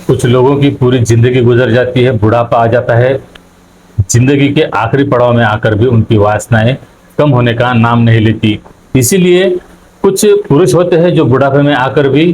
कुछ लोगों की पूरी जिंदगी गुजर जाती है, बुढ़ापा आ जाता है, जिंदगी के आखिरी पड़ाव में आकर भी उनकी वासनाएं कम होने का नाम नहीं लेती। इसीलिए कुछ पुरुष होते हैं जो बुढ़ापे में आकर भी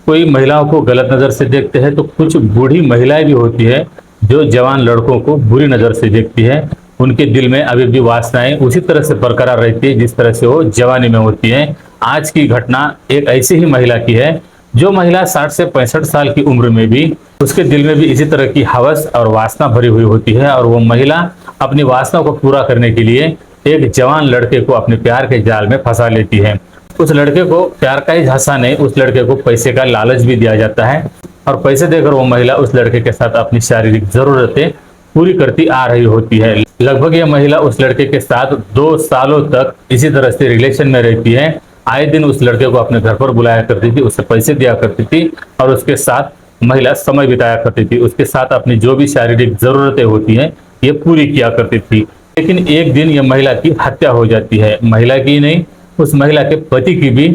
कोई महिलाओं को गलत नजर से देखते हैं, तो कुछ बूढ़ी महिलाएं भी होती है जो जवान लड़कों को बुरी नजर से देखती है। उनके दिल में अभी भी वासनाएं उसी तरह से बरकरार रहती है जिस तरह से वो जवानी में होती है। आज की घटना एक ऐसी ही महिला की है, जो महिला 60 से 65 साल की उम्र में भी उसके दिल में भी इसी तरह की हवस और वासना भरी हुई होती है, और वो महिला अपनी वासना को पूरा करने के लिए एक जवान लड़के को अपने प्यार के जाल में फंसा लेती है। उस लड़के को प्यार का ही झांसा नहीं, उस लड़के को पैसे का लालच भी दिया जाता है, और पैसे देकर वो महिला उस लड़के के साथ अपनी शारीरिक जरूरतें पूरी करती आ रही होती है। लगभग ये महिला उस लड़के के साथ 2 सालों तक इसी तरह से रिलेशन में रहती है। आए दिन उस लड़के को अपने घर पर बुलाया करती थी, उससे पैसे दिया करती थी, और उसके साथ महिला समय बिताया करती थी। उसके साथ अपनी जो भी शारीरिक जरूरतें होती हैं ये पूरी किया करती थी। लेकिन एक दिन यह महिला की हत्या हो जाती है। महिला की नहीं, उस महिला के पति की भी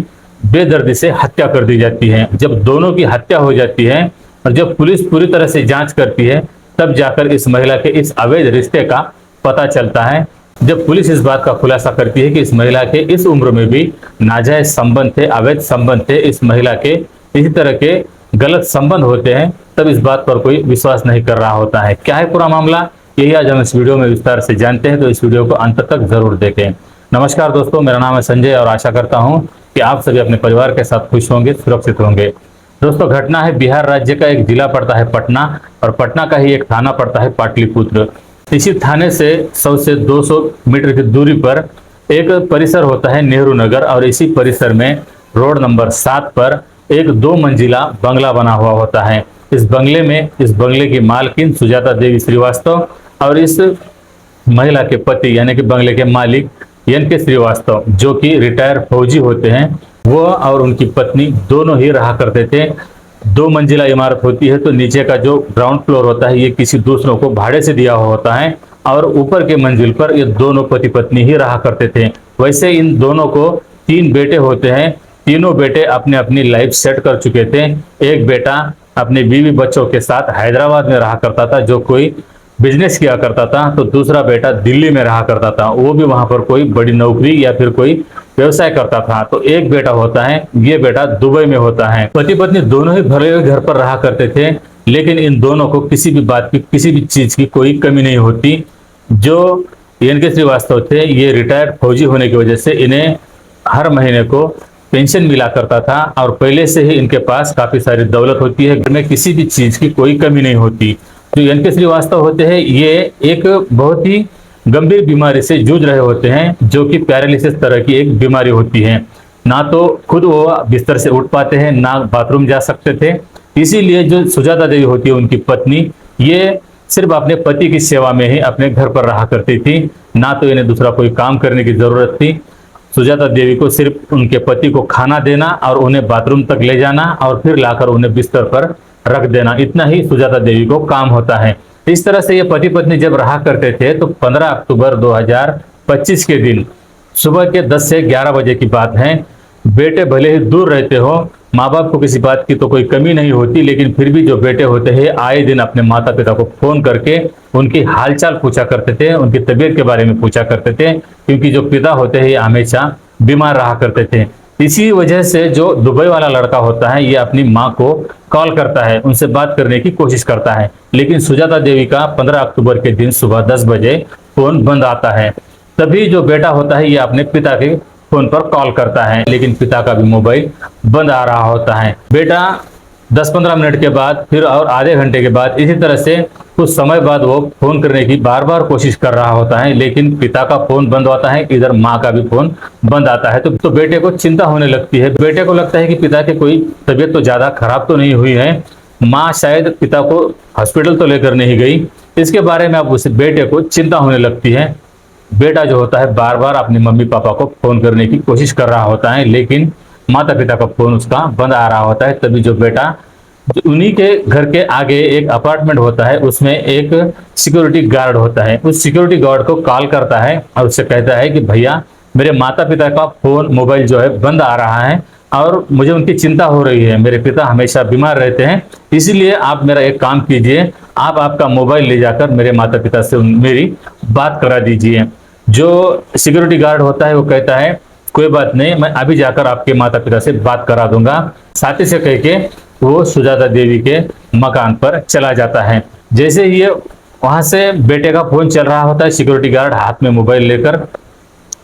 बेदर्दी से हत्या कर दी जाती है। जब दोनों की हत्या हो जाती है और जब पुलिस पूरी तरह से जांच करती है, तब जाकर इस महिला के इस अवैध रिश्ते का पता चलता है। जब पुलिस इस बात का खुलासा करती है कि इस महिला के इस उम्र में भी नाजायज संबंध थे, अवैध संबंध थे, इस महिला के इसी तरह के गलत संबंध होते हैं, तब इस बात पर कोई विश्वास नहीं कर रहा होता है। क्या है पूरा मामला, यही आज हम इस वीडियो में विस्तार से जानते हैं, तो इस वीडियो को अंत तक जरूर देखें। नमस्कार दोस्तों, मेरा नाम है संजय और आशा करता हूं कि आप सभी अपने परिवार के साथ खुश होंगे, सुरक्षित होंगे। दोस्तों, घटना है बिहार राज्य का एक जिला पड़ता है पटना, और पटना का ही एक थाना पड़ता है पाटलिपुत्र। इसी थाने से 100 से 200 मीटर की दूरी पर एक परिसर होता है नेहरू नगर, और इसी परिसर में रोड नंबर 7 पर एक 2 मंजिला बंगला बना हुआ होता है। इस बंगले की मालकिन सुजाता देवी श्रीवास्तव और इस महिला के पति यानी कि बंगले के मालिक एन.के. श्रीवास्तव, जो कि रिटायर फौजी होते हैं, वो और उनकी पत्नी दोनों ही रहा करते थे। 2 मंजिला इमारत होती है, तो नीचे का जो ग्राउंड फ्लोर होता है ये किसी दूसरों को भाड़े से दिया हुआ होता है, और ऊपर के मंजिल पर ये दोनों पति पत्नी ही रहा करते थे। वैसे इन दोनों को 3 बेटे होते हैं। तीनों बेटे अपने अपनी लाइफ सेट कर चुके थे। एक बेटा अपने बीवी बच्चों के साथ हैदराबाद में रहा करता था, जो कोई बिजनेस किया करता था, तो दूसरा बेटा दिल्ली में रहा करता था, वो भी वहां पर कोई बड़ी नौकरी या फिर कोई व्यवसाय करता था। तो एक बेटा होता है, ये बेटा दुबई में होता है। पति पत्नी दोनों ही भले हुए घर पर रहा करते थे, लेकिन इन दोनों को किसी भी बात की, किसी भी चीज की कोई कमी नहीं होती। जो एन.के. श्रीवास्तव थे, ये रिटायर्ड फौजी होने की वजह से इन्हें हर महीने को पेंशन मिला करता था, और पहले से ही इनके पास काफी सारी दौलत होती है, घर में किसी भी चीज की कोई कमी नहीं होती। जो एन.के. श्रीवास्तव होते हैं, ये एक बहुत ही गंभीर बीमारी से जूझ रहे होते हैं, जो कि पैरालिसिस तरह की एक बीमारी होती है। ना तो खुद वो बिस्तर से उठ पाते हैं, ना बाथरूम जा सकते थे। इसीलिए जो सुजाता देवी होती है, उनकी पत्नी, ये सिर्फ अपने पति की सेवा में ही अपने घर पर रहा करती थी, ना तो इन्हें दूसरा कोई काम करने की जरूरत थी। सुजाता देवी को सिर्फ उनके पति को खाना देना और उन्हें बाथरूम तक ले जाना और फिर लाकर उन्हें बिस्तर पर रख देना, इतना ही सुजाता देवी को काम होता है। इस तरह से ये पति पत्नी जब रहा करते थे, तो 15 अक्टूबर 2025 के दिन सुबह के 10 से 11 बजे की बात है। बेटे भले ही दूर रहते हो, माँ बाप को किसी बात की तो कोई कमी नहीं होती, लेकिन फिर भी जो बेटे होते हैं आए दिन अपने माता पिता को फोन करके उनकी हालचाल पूछा करते थे, उनकी तबीयत के बारे में पूछा करते थे, क्योंकि जो पिता होते हैं ये हमेशा बीमार रहा करते थे। इसी वजह से जो दुबई वाला लड़का होता है, ये अपनी माँ को कॉल करता है, उनसे बात करने की कोशिश करता है, लेकिन सुजाता देवी का 15 अक्टूबर के दिन सुबह 10 बजे फोन बंद आता है। तभी जो बेटा होता है ये अपने पिता के फोन पर कॉल करता है, लेकिन पिता का भी मोबाइल बंद आ रहा होता है। बेटा 10-15 मिनट के बाद फिर और आधे घंटे के बाद इसी तरह से कुछ समय बाद वो फोन करने की बार बार कोशिश कर रहा होता है, लेकिन पिता का फोन बंद होता है, इधर माँ का भी फोन बंद आता है। तो बेटे को चिंता होने लगती है। बेटे को लगता है कि पिता की कोई तबीयत तो ज्यादा खराब तो नहीं हुई है, माँ शायद पिता को हॉस्पिटल तो लेकर नहीं गई। इसके बारे में अब उस बेटे को चिंता होने लगती है। बेटा जो होता है बार बार अपने मम्मी पापा को फोन करने की कोशिश कर रहा होता है, लेकिन माता पिता का फोन उसका बंद आ रहा होता है। तभी जो बेटा उन्हीं के घर के आगे एक अपार्टमेंट होता है, उसमें एक सिक्योरिटी गार्ड होता है, उस सिक्योरिटी गार्ड को कॉल करता है और उससे कहता है कि भैया मेरे माता पिता का फोन मोबाइल जो है बंद आ रहा है, और मुझे उनकी चिंता हो रही है। मेरे पिता हमेशा बीमार रहते हैं, इसीलिए आप मेरा एक काम कीजिए, आप आपका मोबाइल ले जाकर मेरे माता पिता से मेरी बात करा दीजिए। जो सिक्योरिटी गार्ड होता है वो कहता है कोई बात नहीं, मैं अभी जाकर आपके माता पिता से बात करा दूंगा। साथी से कह के वो सुजाता देवी के मकान पर चला जाता है। जैसे ही ये वहां से बेटे का फोन चल रहा होता है, सिक्योरिटी गार्ड हाथ में मोबाइल लेकर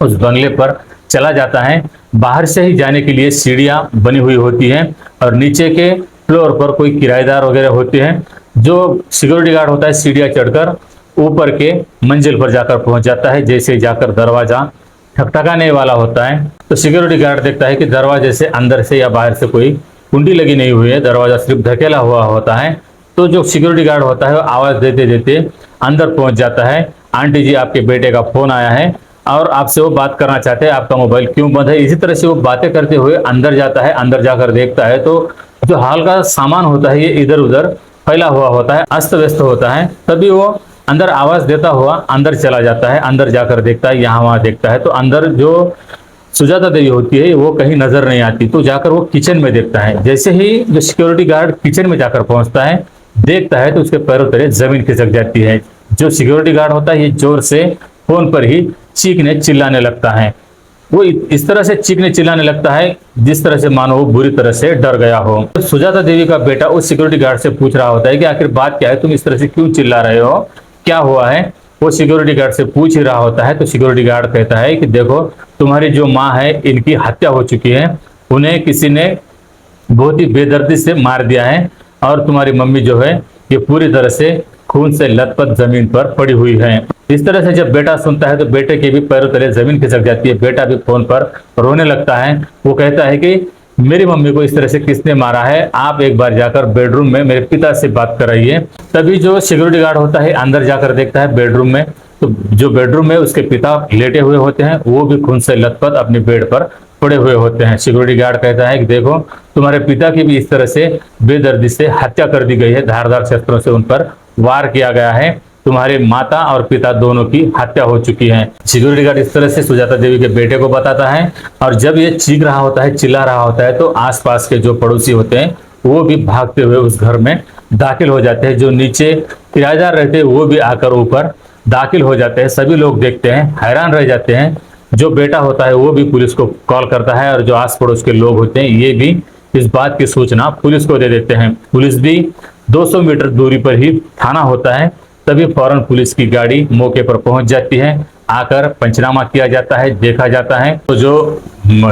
उस बंगले पर चला जाता है। बाहर से ही जाने के लिए सीढ़ियां बनी हुई होती हैं और नीचे के फ्लोर पर कोई किराएदार वगैरह होते हैं। जो सिक्योरिटी गार्ड होता है सीढ़ियां चढ़कर ऊपर के मंजिल पर जाकर पहुंच जाता है। जैसे ही जाकर दरवाजा ठकठकाने वाला होता है तो सिक्योरिटी गार्ड देखता है कि दरवाजे से अंदर से या बाहर से कोई कुंडी लगी नहीं हुई है, दरवाजा सिर्फ ढकेला हुआ होता है। तो जो सिक्योरिटी गार्ड होता है वो आवाज देते देते अंदर पहुंच जाता है, आंटी जी आपके बेटे का फोन आया है और आपसे वो बात करना चाहते हैं, आपका मोबाइल क्यों बंद है। इसी तरह से वो बातें करते हुए अंदर जाता है। अंदर जाकर देखता है तो जो हाल का सामान होता है ये इधर उधर फैला हुआ होता है, अस्त व्यस्त होता है। तभी वो अंदर आवाज देता हुआ अंदर चला जाता है। अंदर जाकर देखता है, यहाँ वहां देखता है तो अंदर जो सुजाता देवी होती है वो कहीं नजर नहीं आती। तो जाकर वो किचन में देखता है। जैसे ही जो सिक्योरिटी गार्ड किचन में जाकर पहुंचता है, देखता है तो उसके पैरों तले जमीन खिसक जाती है। जो सिक्योरिटी गार्ड होता है ये जोर से फोन पर ही चीखने चिल्लाने लगता है। वो इस तरह से चीखने चिल्लाने लगता है जिस तरह से मानो वो बुरी तरह से डर गया हो। तो सुजाता देवी का बेटा उस सिक्योरिटी गार्ड से पूछ रहा होता है कि आखिर बात क्या है, तुम इस तरह से क्यों चिल्ला रहे हो, क्या हुआ है। वो सिक्योरिटी गार्ड से पूछ ही रहा होता है तो सिक्योरिटी गार्ड कहता है कि देखो तुम्हारी जो माँ है इनकी हत्या हो चुकी है, उन्हें किसी ने बहुत ही बेदर्दी से मार दिया है और तुम्हारी मम्मी जो है ये पूरी तरह से खून से लथपथ जमीन पर पड़ी हुई है। इस तरह से जब बेटा सुनता है तो बेटे के भी पैरों तले जमीन खिसक जाती है। बेटा भी फोन पर रोने लगता है। वो कहता है कि मेरी मम्मी को इस तरह से किसने मारा है, आप एक बार जाकर बेडरूम में मेरे पिता से बात कराइए। तभी जो सिक्योरिटी गार्ड होता है अंदर जाकर देखता है बेडरूम में, तो जो बेडरूम में उसके पिता लेटे हुए होते हैं वो भी खून से लथपथ अपने बेड पर पड़े हुए होते हैं। सिक्योरिटी गार्ड कहता है कि देखो तुम्हारे पिता की भी इस तरह से बेदर्दी से हत्या कर दी गई है, धारदार शस्त्रों से उन पर वार किया गया है, तुम्हारे माता और पिता दोनों की हत्या हो चुकी है। सिक्योरिटी गार्ड इस तरह से सुजाता देवी के बेटे को बताता है और जब ये चीख रहा होता है, चिल्ला रहा होता है तो आसपास के जो पड़ोसी होते हैं वो भी भागते हुए उस घर में दाखिल हो जाते हैं। जो नीचे किराएदार रहते हैं वो भी आकर ऊपर दाखिल हो जाते हैं। सभी लोग देखते हैं, हैरान रह जाते हैं। जो बेटा होता है वो भी पुलिस को कॉल करता है और जो आस पड़ोस के लोग होते हैं ये भी इस बात की सूचना पुलिस को दे देते हैं। पुलिस भी 200 मीटर दूरी पर ही थाना होता है। तभी फौरन पुलिस की गाड़ी मौके पर पहुंच जाती है। आकर पंचनामा किया जाता है, देखा जाता है तो जो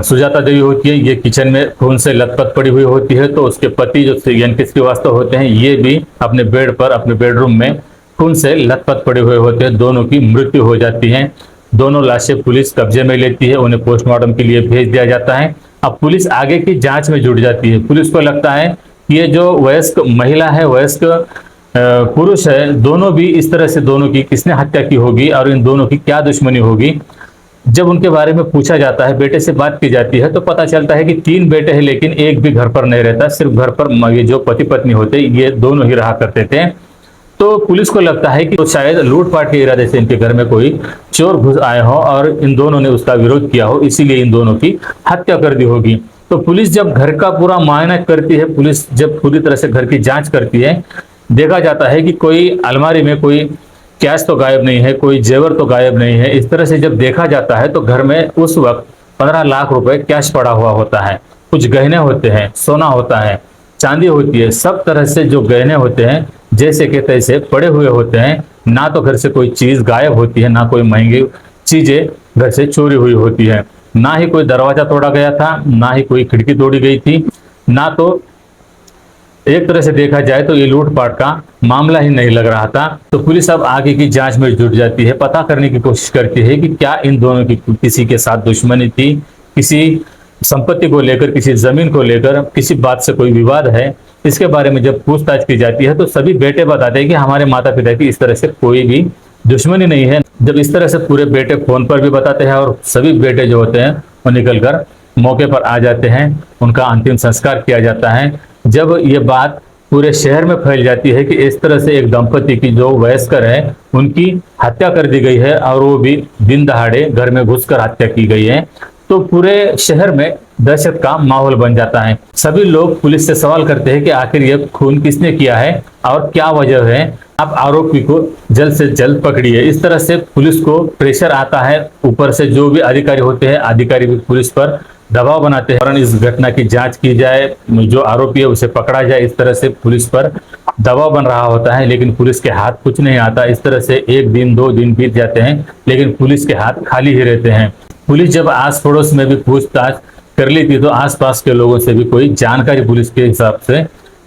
सुजाता देवी होती है ये किचन में खून से लथपथ पड़ी हुई होती है। तो उसके पति जो यानी श्रीवास्तव होते हैं ये भी अपने बेड पर अपने बेडरूम में खून से लथपथ पड़े हुए होते हैं। दोनों की मृत्यु हो जाती है। दोनों लाशें पुलिस कब्जे में लेती है, उन्हें पोस्टमार्टम के लिए भेज दिया जाता है। अब पुलिस आगे की जांच में जुट जाती है। पुलिस को लगता है कि ये जो वयस्क महिला है, वयस्क पुरुष है, दोनों भी इस तरह से दोनों की किसने हत्या की होगी और इन दोनों की क्या दुश्मनी होगी। जब उनके बारे में पूछा जाता है, बेटे से बात की जाती है तो पता चलता है कि 3 बेटे हैं लेकिन एक भी घर पर नहीं रहता, सिर्फ घर पर ये जो पति पत्नी होते ये दोनों ही रहा करते थे। तो पुलिस को लगता है कि तो शायद लूटपाट के इरादे से इनके घर में कोई चोर घुस आए हो और इन दोनों ने उसका विरोध किया हो, इसीलिए इन दोनों की हत्या कर दी होगी। तो पुलिस जब घर का पूरा मुआयना करती है, पुलिस जब पूरी तरह से घर की जांच करती है, देखा जाता है कि कोई अलमारी में कोई कैश तो गायब नहीं है, कोई जेवर तो गायब नहीं है। इस तरह से जब देखा जाता है तो घर में उस वक्त 15 लाख रुपए कैश पड़ा हुआ होता है। कुछ गहने होते हैं, सोना होता है, चांदी होती है, सब तरह से जो गहने होते हैं जैसे के तैसे पड़े हुए होते हैं। ना तो घर से कोई चीज गायब होती है, ना कोई महंगी चीजें घर से चोरी हुई होती है, ना ही कोई दरवाजा तोड़ा गया था, ना ही कोई खिड़की तोड़ी गई थी, ना तो एक तरह से देखा जाए तो ये लूटपाट का मामला ही नहीं लग रहा था। तो पुलिस अब आगे की जांच में जुट जाती है, पता करने की कोशिश करती है कि क्या इन दोनों की किसी के साथ दुश्मनी थी, किसी संपत्ति को लेकर, किसी जमीन को लेकर, किसी बात से कोई विवाद है। इसके बारे में जब पूछताछ की जाती है तो सभी बेटे बताते हैं कि हमारे माता पिता की इस तरह से कोई भी दुश्मनी नहीं है। जब इस तरह से पूरे बेटे फोन पर भी बताते हैं और सभी बेटे जो होते हैं वो निकलकर मौके पर आ जाते हैं, उनका अंतिम संस्कार किया जाता है। जब ये बात पूरे शहर में फैल जाती है कि इस तरह से एक दंपति की जो वयस्कर है उनकी हत्या कर दी गई है और वो भी दिन दहाड़े घर में घुसकर हत्या की गई है, तो पूरे शहर में दहशत का माहौल बन जाता है। सभी लोग पुलिस से सवाल करते हैं कि आखिर यह खून किसने किया है और क्या वजह है, आप आरोपी को जल्द से जल्द पकड़िए। इस तरह से पुलिस को प्रेशर आता है, ऊपर से जो भी अधिकारी होते हैं, अधिकारी भी पुलिस पर दबाव बनाते हैं और इस घटना की जांच की जाए, जो आरोपी है उसे पकड़ा जाए। इस तरह से पुलिस पर दबाव बन रहा होता है, लेकिन पुलिस के हाथ कुछ नहीं आता। इस तरह से 1 दिन 2 दिन बीत जाते हैं, लेकिन पुलिस के हाथ खाली ही रहते हैं। पुलिस जब आस पड़ोस में भी पूछताछ कर लेती तो आसपास के लोगों से भी कोई जानकारी पुलिस के हिसाब से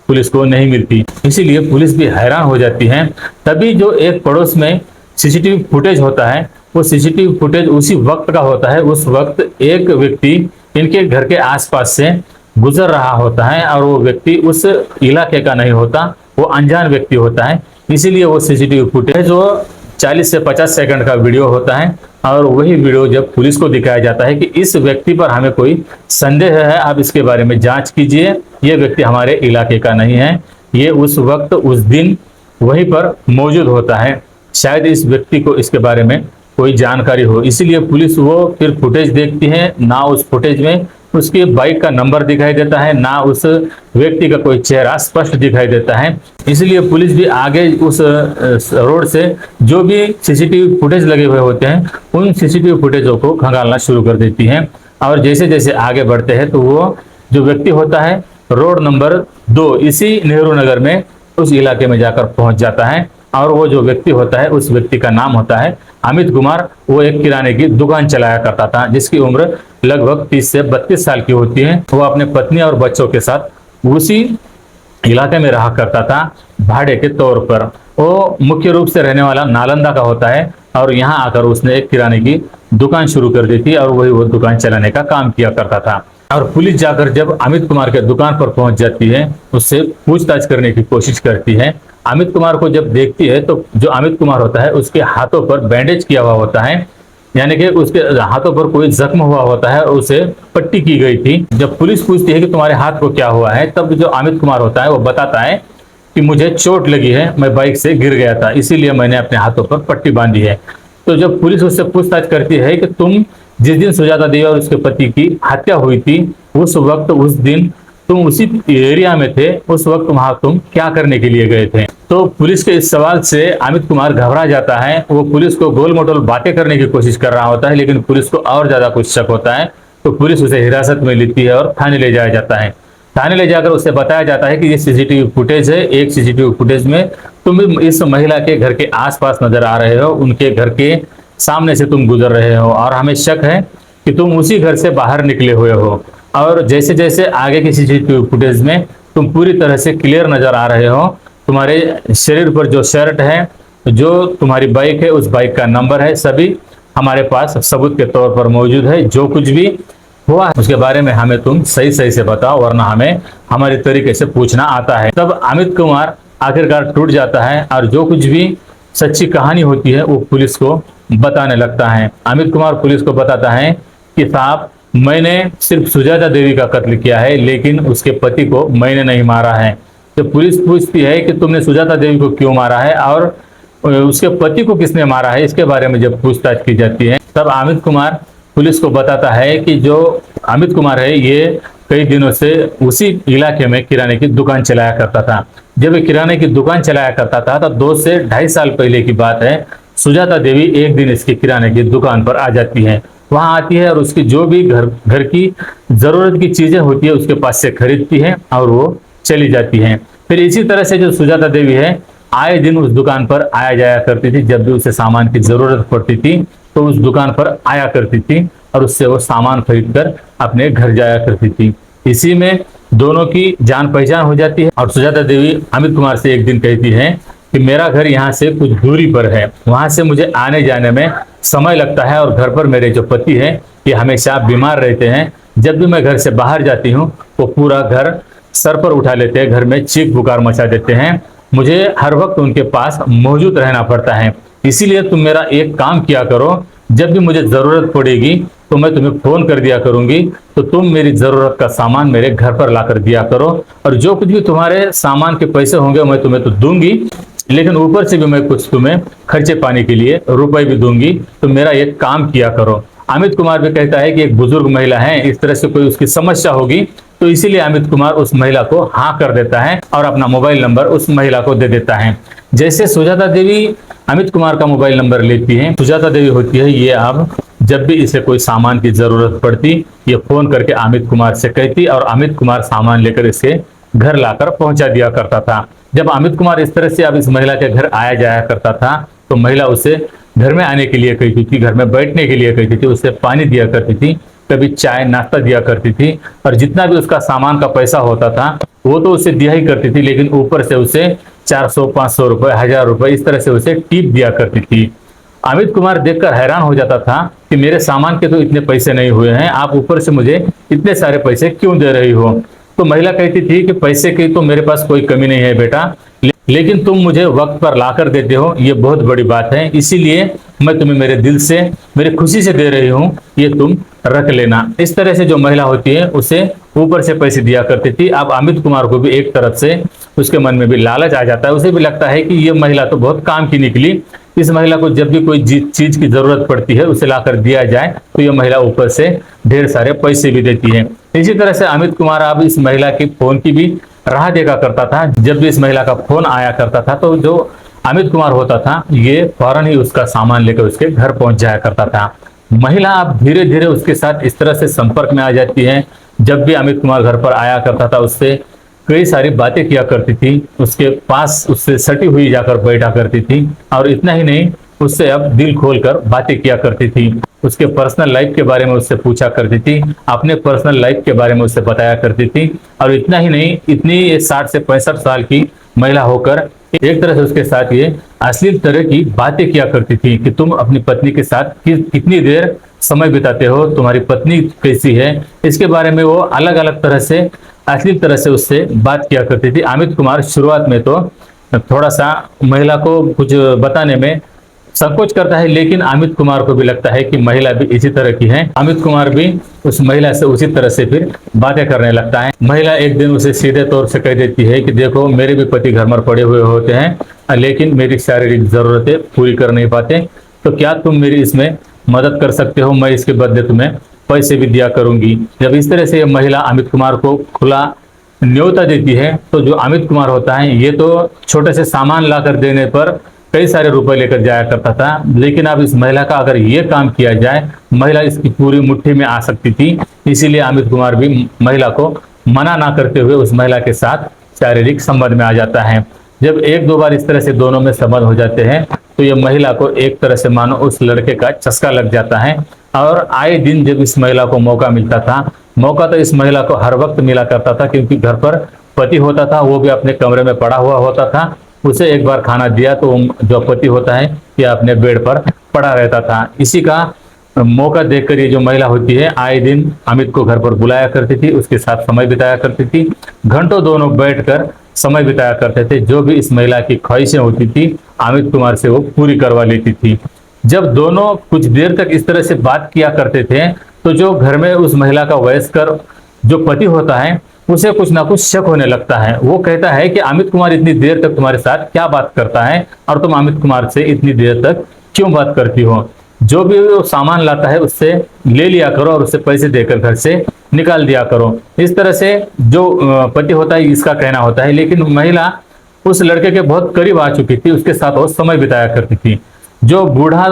पुलिस को नहीं मिलती, इसीलिए पुलिस भी हैरान हो जाती है। तभी जो एक पड़ोस में सीसीटीवी फुटेज होता है, वो सीसीटीवी फुटेज उसी वक्त का होता है। उस वक्त एक व्यक्ति इनके घर के आसपास से गुजर रहा होता है और वो व्यक्ति उस इलाके का नहीं होता, वो अनजान व्यक्ति होता है। इसीलिए वो सीसीटीवी फुटेज जो 40 से 50 सेकंड का वीडियो होता है और वही वीडियो जब पुलिस को दिखाया जाता है कि इस व्यक्ति पर हमें कोई संदेह है, आप इसके बारे में जांच कीजिए, ये व्यक्ति हमारे इलाके का नहीं है, ये उस वक्त उस दिन वहीं पर मौजूद होता है, शायद इस व्यक्ति को इसके बारे में कोई जानकारी हो। इसीलिए पुलिस वो फिर फुटेज देखती है, ना उस फुटेज में उसके बाइक का नंबर दिखाई देता है, ना उस व्यक्ति का कोई चेहरा स्पष्ट दिखाई देता है। इसलिए पुलिस भी आगे उस रोड से जो भी सीसीटीवी फुटेज लगे हुए होते हैं, उन सीसीटीवी फुटेजों को खंगालना शुरू कर देती है। और जैसे जैसे आगे बढ़ते हैं तो वो जो व्यक्ति होता है रोड नंबर 2 इसी नेहरू नगर में उस इलाके में जाकर पहुंच जाता है। और वो जो व्यक्ति होता है, उस व्यक्ति का नाम होता है अमित कुमार। वो एक किराने की दुकान चलाया करता था, जिसकी उम्र लगभग 30 से 32 साल की होती है। वो अपने पत्नी और बच्चों के साथ उसी इलाके में रहा करता था भाड़े के तौर पर। वो मुख्य रूप से रहने वाला नालंदा का होता है और यहाँ आकर उसने एक किराने की दुकान शुरू कर दी थी और वही वो दुकान चलाने का काम किया करता था। और पुलिस जाकर जब अमित कुमार के दुकान पर पहुंच जाती है, उससे पूछताछ करने की कोशिश करती है। अमित कुमार को जब देखती है तो जो अमित कुमार होता है उसके हाथों पर बैंडेज किया हुआ होता है, यानी कि उसके हाथों पर कोई जख्म हुआ होता है और उसे पट्टी की गई थी। जब पुलिस पूछती है कि तुम्हारे हाथ को क्या हुआ है, तब जो अमित कुमार होता है वो बताता है कि मुझे चोट लगी है, मैं बाइक से गिर गया था, इसीलिए मैंने अपने हाथों पर पट्टी बांधी है। तो जब पुलिस उससे पूछताछ करती है कि तुम जिस दिन सुजाता देवी और उसके पति की हत्या हुई थी, उस वक्त उस दिन तुम उसी एरिया में थे, उस वक्त वहां तुम क्या करने के लिए गए थे? तो पुलिस के इस सवाल से अमित कुमार घबरा जाता है। वो पुलिस को गोल मोटोल बातें करने की कोशिश कर रहा होता है, लेकिन पुलिस को और ज्यादा कुछ शक होता है। तो पुलिस उसे हिरासत में लेती है और थाने ले जाया जाता है। थाने ले जाकर उसे बताया जाता है कि ये सीसीटीवी फुटेज है, एक सीसीटीवी फुटेज में तुम इस महिला के घर के आसपास नजर आ रहे हो, उनके घर के सामने से तुम गुजर रहे हो और हमें शक है कि तुम उसी घर से बाहर निकले हुए हो। और जैसे जैसे आगे की सीसीटीवी फुटेज में तुम पूरी तरह से क्लियर नजर आ रहे हो, तुम्हारे शरीर पर जो शर्ट है, जो तुम्हारी बाइक है, उस बाइक का नंबर है, सभी हमारे पास सबूत के तौर पर मौजूद है। जो कुछ भी हुआ उसके बारे में हमें तुम सही सही से बताओ, वरना हमें हमारे तरीके से पूछना आता है। तब अमित कुमार आखिरकार टूट जाता है और जो कुछ भी सच्ची कहानी होती है वो पुलिस को बताने लगता है। अमित कुमार पुलिस को बताता है कि साहब, मैंने सिर्फ सुजाता देवी का कत्ल किया है, लेकिन उसके पति को मैंने नहीं मारा है। तो पुलिस पूछती है कि तुमने सुजाता देवी को क्यों मारा है और उसके पति को किसने मारा है, इसके बारे में जब पूछताछ की जाती है, तब अमित कुमार पुलिस को बताता है कि जो अमित कुमार है ये कई दिनों से उसी इलाके में किराने की दुकान चलाया करता था। जब ये किराने की दुकान चलाया करता था तो 2 से 2.5 साल पहले की बात है। सुजाता देवी एक दिन इसकी किराने की दुकान पर आ जाती है, वहां आती है और उसकी जो भी घर की जरूरत की चीजें होती है उसके पास से खरीदती है और वो चली जाती है। फिर इसी तरह से जो सुजाता देवी है आए दिन उस दुकान पर आया जाया करती थी। जब भी उसे सामान की जरूरत पड़ती थी तो उस दुकान पर आया करती थी और उससे वो सामान खरीद कर अपने घर जाया करती थी। इसी में दोनों की जान पहचान हो जाती है और सुजाता देवी अमित कुमार से एक दिन कहती है कि मेरा घर यहाँ से कुछ दूरी पर है, वहां से मुझे आने जाने में समय लगता है और घर पर मेरे जो पति हैं ये हमेशा बीमार रहते हैं। जब भी मैं घर से बाहर जाती हूँ वो पूरा घर सर पर उठा लेते हैं, घर में चीख पुकार मचा देते हैं, मुझे हर वक्त उनके पास मौजूद रहना पड़ता है। इसीलिए तुम मेरा एक काम किया करो, जब भी मुझे जरूरत पड़ेगी तो मैं तुम्हें फोन कर दिया करूंगी, तो तुम मेरी जरूरत का सामान मेरे घर पर लाकर दिया करो और जो कुछ भी तुम्हारे सामान के पैसे होंगे मैं तुम्हें तो दूंगी, लेकिन ऊपर से भी मैं कुछ तुम्हें खर्चे पाने के लिए रुपए भी दूंगी। तो मेरा एक काम किया करो, अमित कुमार भी कहता है कि एक बुजुर्ग महिला है, इस तरह से कोई उसकी समस्या होगी, तो इसीलिए अमित कुमार उस महिला को हाँ कर देता है और अपना मोबाइल नंबर उस महिला को दे देता है। जैसे सुजाता देवी अमित कुमार का मोबाइल नंबर लेती है, सुजाता देवी होती है ये अब जब भी इसे कोई सामान की जरूरत पड़ती, ये फोन करके अमित कुमार से कहती और अमित कुमार सामान लेकर इसे घर लाकर पहुंचा दिया करता था। जब अमित कुमार इस तरह से अब इस महिला के घर आया जाया करता था, तो महिला उसे घर में आने के लिए कहती थी, घर में बैठने के लिए कहती थी, उसे पानी दिया करती थी, कभी चाय नाश्ता दिया करती थी, और जितना भी उसका सामान का पैसा होता था वो तो उसे दिया ही करती थी, लेकिन ऊपर से उसे 400-500 रुपए, 1000 रुपए इस तरह से उसे टिप दिया करती थी। अमित कुमार देखकर हैरान हो जाता था कि मेरे सामान के तो इतने पैसे नहीं हुए हैं, आप ऊपर से मुझे इतने सारे पैसे क्यों दे रही हो। तो महिला कहती थी कि पैसे की तो मेरे पास कोई कमी नहीं है बेटा, लेकिन तुम मुझे वक्त पर लाकर देते हो, ये बहुत बड़ी बात है, इसीलिए मैं तुम्हें मेरे दिल से, मेरी खुशी से दे रही हूँ, ये तुम रख लेना। इस तरह से जो महिला होती है उसे ऊपर से पैसे दिया करती थी। अब अमित कुमार को भी एक तरफ से उसके मन में भी लालच आ जाता है, उसे भी लगता है कि ये महिला तो बहुत काम की निकली, इस महिला को जब भी कोई चीज की जरूरत पड़ती है उसे लाकर दिया जाए तो ये महिला ऊपर से ढेर सारे पैसे भी देती है। इसी तरह से अमित कुमार अब इस महिला के फोन की भी राह देखा करता था। जब भी इस महिला का फोन आया करता था तो जो अमित कुमार होता था ये फौरन ही उसका सामान लेकर उसके घर पहुंच जाया करता था। महिला अब धीरे धीरे उसके साथ इस तरह से संपर्क में आ जाती है। जब भी अमित कुमार घर पर आया करता था उससे कई सारी बातें किया करती थी, उसके पास उससे सटी हुई जाकर बैठा करती थी, और इतना ही नहीं उससे अब दिल खोलकर बातें किया करती थी। उसके पर्सनल लाइफ के बारे में उससे पूछा करती थी, अपने पर्सनल लाइफ के बारे में उससे बताया करती थी। और इतना ही नहीं, इतनी 60 से 65 साल की महिला होकर एक तरह से उसके साथ ये अश्लील तरह की बातें किया करती थी कि तुम अपनी पत्नी के साथ कितनी देर समय बिताते हो, तुम्हारी पत्नी कैसी है, इसके बारे में वो अलग अलग तरह से अश्लील तरह से उससे बात किया करती थी। अमित कुमार शुरुआत में तो थोड़ा सा महिला को कुछ बताने में संकोच करता है, लेकिन अमित कुमार को भी लगता है कि महिला भी इसी तरह की है। अमित कुमार भी उस महिला से उसी तरह से फिर बातें करने लगता है। महिला एक दिन उसे सीधे तौर से कह देती है कि देखो मेरे भी पति घर में पड़े हुए होते हैं, लेकिन मेरी शारीरिक जरूरतें पूरी कर नहीं पाते, तो क्या तुम मेरी इसमें मदद कर सकते हो, मैं इसके बदले तुम्हें पैसे भी दिया करूंगी। जब इस तरह से महिला अमित कुमार को खुला न्योता देती है तो जो अमित कुमार होता है ये तो छोटे से सामान ला कर देने पर कई सारे रुपए लेकर जाया करता था, लेकिन अब इस महिला का अगर ये काम किया जाए महिला इसकी पूरी मुट्ठी में आ सकती थी। इसीलिए अमित कुमार भी महिला को मना ना करते हुए उस महिला के साथ शारीरिक संबंध में आ जाता है। जब एक दो बार इस तरह से दोनों में संबंध हो जाते हैं तो ये महिला को एक तरह से मानो उस लड़के का चस्का लग जाता है, और आए दिन जब इस महिला को मौका मिलता था, मौका तो इस महिला को हर वक्त मिला करता था, क्योंकि घर पर पति होता था, वो भी अपने कमरे में पड़ा हुआ होता था, उसे एक बार खाना दिया तो जो पति होता है ये अपने बेड पर पड़ा रहता था। इसी का मौका देखकर ये जो महिला होती है आए दिन अमित को घर पर बुलाया करती थी, उसके साथ समय बिताया करती थी, घंटों दोनों बैठकर समय बिताया करते थे। जो भी इस महिला की ख्वाहिशें होती थी अमित कुमार से वो पूरी करवा लेती थी। जब दोनों कुछ देर तक इस तरह से बात किया करते थे तो जो घर में उस महिला का वयस्कर जो पति होता है उसे कुछ ना कुछ शक होने लगता है। वो कहता है कि अमित कुमार इतनी देर तक तुम्हारे साथ क्या बात करता है और तुम अमित कुमार से इतनी देर तक क्यों बात करती हो, जो भी वो सामान लाता है उससे ले लिया करो और उससे पैसे देकर घर से निकाल दिया करो। इस तरह से जो पति होता है इसका कहना होता है, लेकिन महिला उस लड़के के बहुत करीब आ चुकी थी, उसके साथ वो समय बिताया करती थी। जो बूढ़ा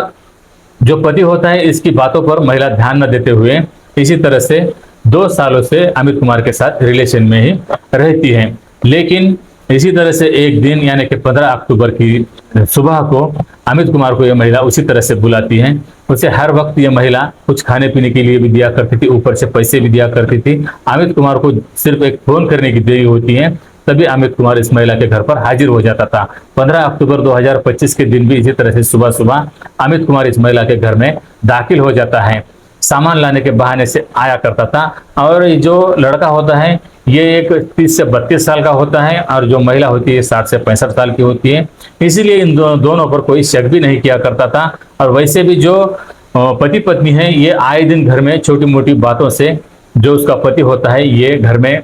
जो पति होता है इसकी बातों पर महिला ध्यान न देते हुए इसी तरह से 2 सालों से अमित कुमार के साथ रिलेशन में ही रहती है। लेकिन इसी तरह से एक दिन यानी कि 15 अक्टूबर की सुबह को अमित कुमार को यह महिला उसी तरह से बुलाती है। उसे हर वक्त यह महिला कुछ खाने पीने के लिए भी दिया करती थी, ऊपर से पैसे भी दिया करती थी। अमित कुमार को सिर्फ एक फोन करने की देरी होती है तभी अमित कुमार इस महिला के घर पर हाजिर हो जाता था। 15 अक्टूबर 2025 के दिन भी इसी तरह से सुबह सुबह अमित कुमार इस महिला के घर में दाखिल हो जाता है, सामान लाने के बहाने से आया करता था। और जो लड़का होता है ये एक 30 से 32 साल का होता है और जो महिला होती है 60 से 65 साल की होती है, इसीलिए इन दोनों पर कोई शक भी नहीं किया करता था। और वैसे भी जो पति पत्नी है ये आए दिन घर में छोटी मोटी बातों से जो उसका पति होता है ये घर में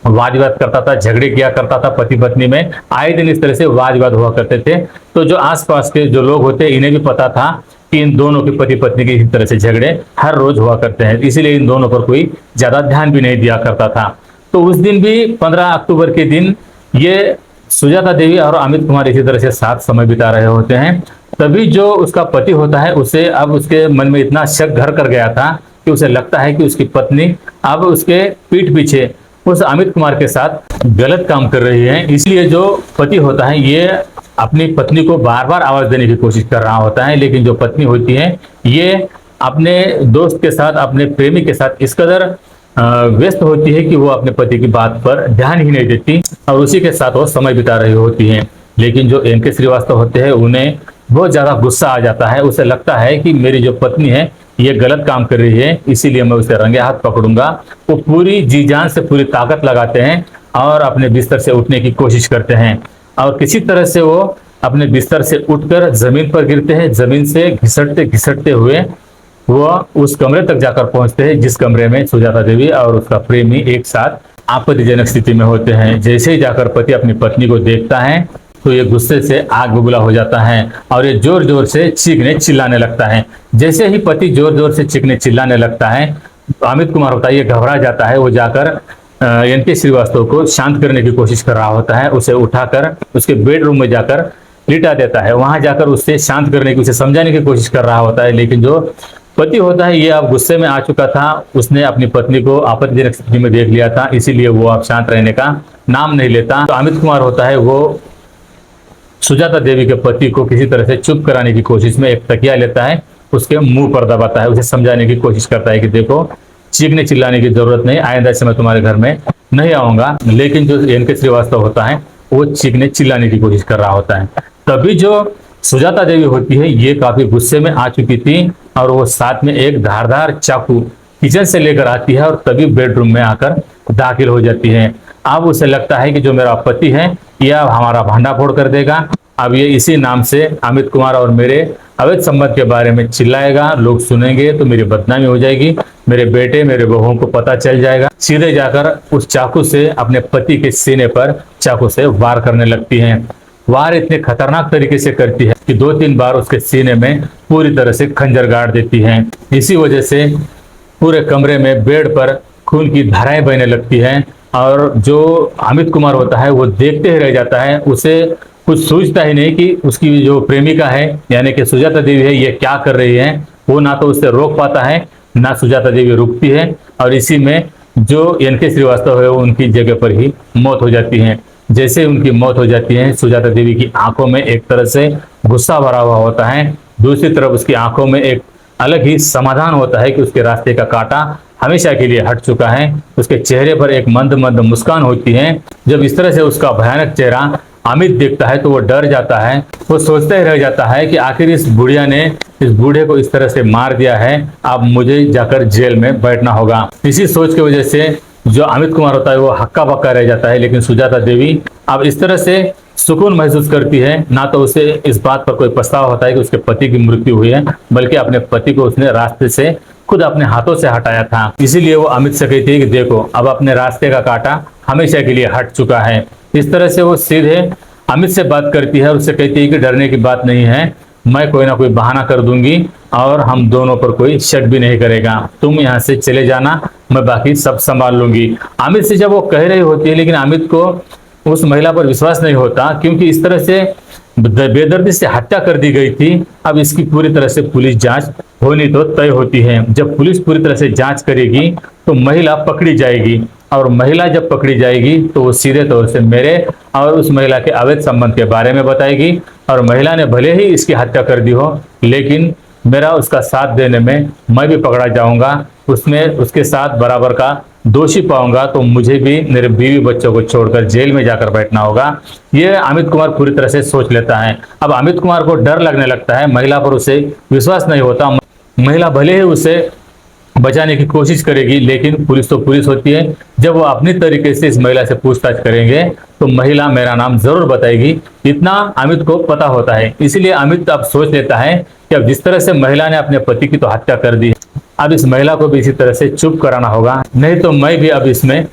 वाद विवाद करता था, झगड़े किया करता था। पति पत्नी में आए दिन इस तरह से वाद विवाद हुआ करते थे। तो जो आसपास के जो लोग होते इन्हें भी पता था कि इन दोनों के पति पत्नी के इसी तरह से झगड़े हर रोज हुआ करते हैं, इसीलिए इन दोनों पर कोई ज्यादा ध्यान भी नहीं दिया करता था। तो उस दिन भी 15 अक्टूबर के दिन ये सुजाता देवी और अमित कुमार इसी तरह से साथ समय बिता रहे होते हैं। तभी जो उसका पति होता है उसे अब उसके मन में इतना शक घर कर गया था कि उसे लगता है कि उसकी पत्नी अब उसके पीठ पीछे उस अमित कुमार के साथ गलत काम कर रही है। इसलिए जो पति होता है ये अपनी पत्नी को बार बार आवाज देने की कोशिश कर रहा होता है, लेकिन जो पत्नी होती है ये अपने दोस्त के साथ, अपने प्रेमी के साथ इस कदर व्यस्त होती है कि वो अपने पति की बात पर ध्यान ही नहीं देती और उसी के साथ वो समय बिता रही होती है। लेकिन जो एनके श्रीवास्तव होते हैं उन्हें बहुत ज्यादा गुस्सा आ जाता है। उसे लगता है कि मेरी जो पत्नी है ये गलत काम कर रही है, इसीलिए मैं उसे रंगे हाथ पकड़ूंगा। वो पूरी जी जान से पूरी ताकत लगाते हैं और अपने बिस्तर से उठने की कोशिश करते हैं और किसी तरह से वो अपने बिस्तर से उठकर जमीन पर गिरते हैं। जमीन से घिसटते घिसटते हुए वो उस कमरे तक जाकर पहुंचते हैं जिस कमरे में सुजाता देवी और उसका प्रेमी एक साथ आपत्तिजनक स्थिति में होते हैं। जैसे ही जाकर पति अपनी पत्नी को देखता है तो ये गुस्से से आग बबूला हो जाता है और ये जोर जोर से चीखने चिल्लाने लगता है। जैसे ही पति जोर जोर से चीखने चिल्लाने लगता है अमित कुमार होता है ये घबरा जाता है। वो जाकर एनके श्रीवास्तव को शांत करने की कोशिश कर रहा होता है। उसे उठाकर उसके बेडरूम में जाकर लिटा देता है। वहां जाकर उससे शांत करने की, उसे समझाने की कोशिश कर रहा होता है, लेकिन जो पति होता है ये अब गुस्से में आ चुका था। उसने अपनी पत्नी को आपत्तिजनक स्थिति में देख लिया था, इसीलिए वो अब शांत रहने का नाम नहीं लेता। तो अमित कुमार होता है वो सुजाता देवी के पति को किसी तरह से चुप कराने की कोशिश में एक तकिया लेता है, उसके मुंह पर दबाता है, उसे समझाने की कोशिश करता है कि देखो चीखने चिल्लाने की जरूरत नहीं, आइंदा से मैं तुम्हारे घर में नहीं आऊंगा। लेकिन जो एनके श्रीवास्तव होता है वो चीखने चिल्लाने की कोशिश कर रहा होता है। तभी जो सुजाता देवी होती है ये काफी गुस्से में आ चुकी थी और वो साथ में एक धारदार चाकू किचन से लेकर आती है और तभी बेडरूम में आकर दाखिल हो जाती है। अब उसे लगता है कि जो मेरा पति है यह अब हमारा भांडाफोड़ कर देगा। अब ये इसी नाम से अमित कुमार और मेरे अवैध संबंध के बारे में चिल्लाएगा, लोग सुनेंगे तो मेरी बदनामी हो जाएगी, मेरे बेटे मेरे बहुओं को पता चल जाएगा। सीधे जाकर उस चाकू से अपने पति के सीने पर चाकू से वार करने लगती है। वार इतने खतरनाक तरीके से करती है कि 2-3 बार उसके सीने में पूरी तरह से खंजर गाड़ देती है। इसी वजह से पूरे कमरे में बेड पर खून की धाराएं बहने लगती हैं और जो अमित कुमार होता है वो देखते ही रह जाता है। उसे कुछ सूझता ही नहीं कि उसकी जो प्रेमिका है यानी कि सुजाता देवी है ये क्या कर रही है। वो ना तो उसे रोक पाता है ना सुजाता देवी रुकती है और इसी में जो एनके श्रीवास्तव है उनकी जगह पर ही मौत हो जाती है। जैसे उनकी मौत हो जाती है सुजाता देवी की आंखों में एक तरह से गुस्सा भरा हुआ होता है, दूसरी तरफ उसकी आंखों में एक अलग ही समाधान होता है कि उसके रास्ते का कांटा हमेशा के लिए हट चुका है। उसके चेहरे पर एक मंद मंद मुस्कान होती है। जब इस तरह से उसका भयानक चेहरा अमित देखता है तो वो डर जाता है। वो सोचता ही रह जाता है कि आखिर इस बुढ़िया ने इस बूढ़े को इस तरह से मार दिया है, अब मुझे जाकर जेल में बैठना होगा। इसी सोच की वजह से जो अमित कुमार होता है वो हक्का बक्का रह जाता है। लेकिन सुजाता देवी अब इस तरह से सुकून महसूस करती है, ना तो उसे इस बात पर कोई पछतावा होता है कि उसके पति की मृत्यु हुई है, बल्कि अपने पति को उसने रास्ते से खुद अपने हाथों से हटाया था। इसीलिए वो अमित से कहती है कि देखो अब अपने रास्ते का कांटा हमेशा के लिए हट चुका है। इस तरह से वो सीधे अमित से बात करती है और उससे कहती है कि डरने की बात नहीं है, मैं कोई ना कोई बहाना कर दूंगी और हम दोनों पर कोई शक भी नहीं करेगा, तुम यहाँ से चले जाना, मैं बाकी सब संभाल लूंगी। अमित से जब वो कह रही होती है लेकिन अमित को उस महिला पर विश्वास नहीं होता, क्योंकि इस तरह से बेदर्दी से हत्या कर दी गई थी। अब इसकी पूरी तरह से पुलिस जांच होनी तो तय होती है। जब पुलिस पूरी तरह से जांच करेगी तो महिला पकड़ी जाएगी और महिला जब पकड़ी जाएगी तो वो सीधे तौर से मेरे और उस महिला के अवैध संबंध के बारे में बताएगी और महिला ने भले ही इसकी हत्या कर दी हो लेकिन मेरा उसका साथ देने में मैं भी पकड़ा जाऊंगा, उसमें उसके साथ बराबर का दोषी पाऊंगा तो मुझे भी मेरे बीवी बच्चों को छोड़कर जेल में जाकर बैठना होगा। ये अमित कुमार पूरी तरह से सोच लेता है। अब अमित कुमार को डर लगने लगता है, महिला पर उसे विश्वास नहीं होता। महिला भले ही उसे बचाने की कोशिश करेगी लेकिन पुलिस तो पुलिस होती है। जब वो अपनी तरीके से इस महिला से पूछताछ करेंगे तो महिला मेरा नाम जरूर बताएगी, इतना अमित को पता होता है। इसलिए अमित अब सोच लेता है कि अब जिस तरह से महिला ने अपने पति की तो हत्या कर दी, अब इस महिला को भी इसी तरह से चुप कराना होगा, नहीं तो मैं भी अब इसमें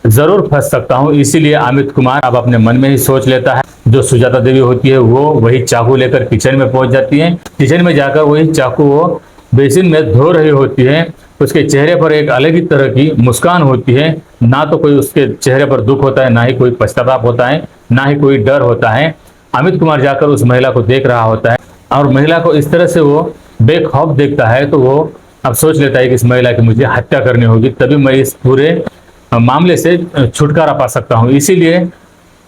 जरूर फंस सकता हूँ। इसीलिए अमित कुमार अब अपने मन में ही सोच लेता है। जो सुजाता देवी होती है वो वही चाकू लेकर किचन में पहुंच जाती है। किचन में जाकर वही चाकू वो बेसिन में धो रही होती है। उसके चेहरे पर एक अलग ही तरह की मुस्कान होती है। ना तो कोई उसके चेहरे पर दुख होता है, ना ही कोई पश्चाताप होता है, ना ही कोई डर होता है। अमित कुमार जाकर उस महिला को देख रहा होता है और महिला को इस तरह से वो बेखौफ देखता है, तो वो अब सोच लेता है कि इस महिला की मुझे हत्या करनी होगी, तभी मैं इस पूरे मामले से छुटकारा पा सकता हूँ। इसीलिए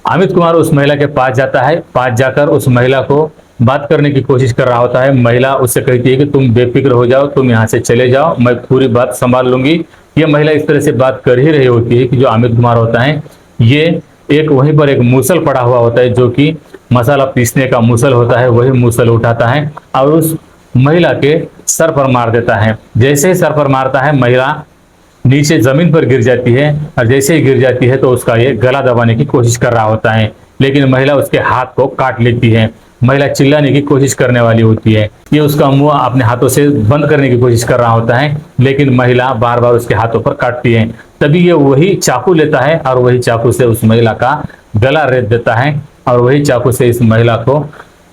अमित कुमार उस महिला के पास जाता है। पास जाकर उस महिला को बात करने की कोशिश कर रहा होता है। महिला उससे कहती है कि तुम बेफिक्र हो जाओ, तुम यहाँ से चले जाओ, मैं पूरी बात संभाल लूंगी। ये महिला इस तरह से बात कर ही रही होती है कि जो अमित कुमार होता है ये एक वहीं पर एक मूसल पड़ा हुआ होता है, जो कि मसाला पीसने का मूसल होता है, वही मूसल उठाता है और उस महिला के सर पर मार देता है। जैसे ही सर पर मारता है महिला नीचे जमीन पर गिर जाती है और जैसे ही गिर जाती है तो उसका ये गला दबाने की कोशिश कर रहा होता है, लेकिन महिला उसके हाथ को काट लेती है। महिला चिल्लाने की कोशिश करने वाली होती है। ये उसका मुंह अपने हाथों से बंद करने की कोशिश कर रहा होता है, लेकिन महिला बार बार उसके हाथों पर काटती है। तभी ये वही चाकू लेता है और वही चाकू से उस महिला का गला रेत देता है और वही चाकू से इस महिला को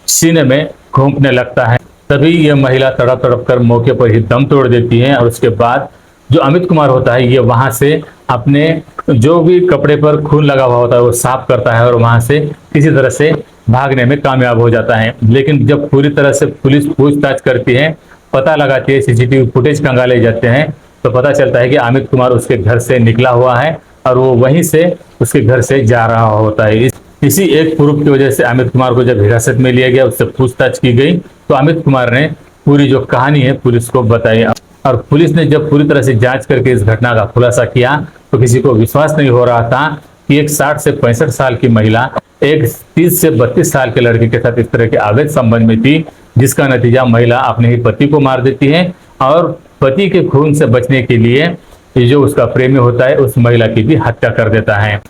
सीने में घोंपने लगता है। तभी यह महिला तड़प तड़प कर मौके पर ही दम तोड़ देती है और उसके बाद जो अमित कुमार होता है ये वहां से अपने जो भी कपड़े पर खून लगा हुआ होता है वो साफ करता है और वहां से किसी तरह से भागने में कामयाब हो जाता है। लेकिन जब पूरी तरह से पुलिस पूछताछ करती है, पता लगाती है, सीसीटीवी फुटेज खंगाले जाते हैं, तो पता चलता है कि अमित कुमार उसके घर से निकला हुआ है और वो वहीं से उसके घर से जा रहा होता है। इसी एक प्रूफ की वजह से अमित कुमार को जब हिरासत में लिया गया, उससे पूछताछ की गई, तो अमित कुमार ने पूरी जो कहानी है पुलिस को बताई और पुलिस ने जब पूरी तरह से जांच करके इस घटना का खुलासा किया तो किसी को विश्वास नहीं हो रहा था कि एक 60 से 65 साल की महिला एक 30 से 32 साल के लड़के के साथ इस तरह के अवैध संबंध में थी, जिसका नतीजा महिला अपने ही पति को मार देती है और पति के खून से बचने के लिए जो उसका प्रेमी होता है उस महिला की भी हत्या कर देता है।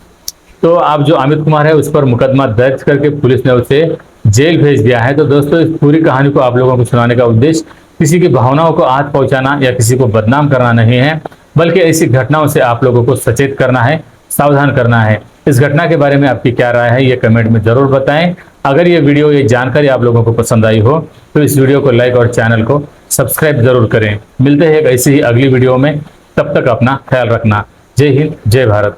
तो अब जो अमित कुमार है उस पर मुकदमा दर्ज करके पुलिस ने उसे जेल भेज दिया है। तो दोस्तों इस पूरी कहानी को आप लोगों को सुनाने का उद्देश्य किसी की भावनाओं को आहत पहुंचाना या किसी को बदनाम करना नहीं है, बल्कि ऐसी घटनाओं से आप लोगों को सचेत करना है, सावधान करना है। इस घटना के बारे में आपकी क्या राय है ये कमेंट में जरूर बताएं। अगर ये वीडियो, ये जानकारी आप लोगों को पसंद आई हो तो इस वीडियो को लाइक और चैनल को सब्सक्राइब जरूर करें। मिलते हैं एक ऐसी ही अगली वीडियो में, तब तक अपना ख्याल रखना। जय हिंद, जय भारत।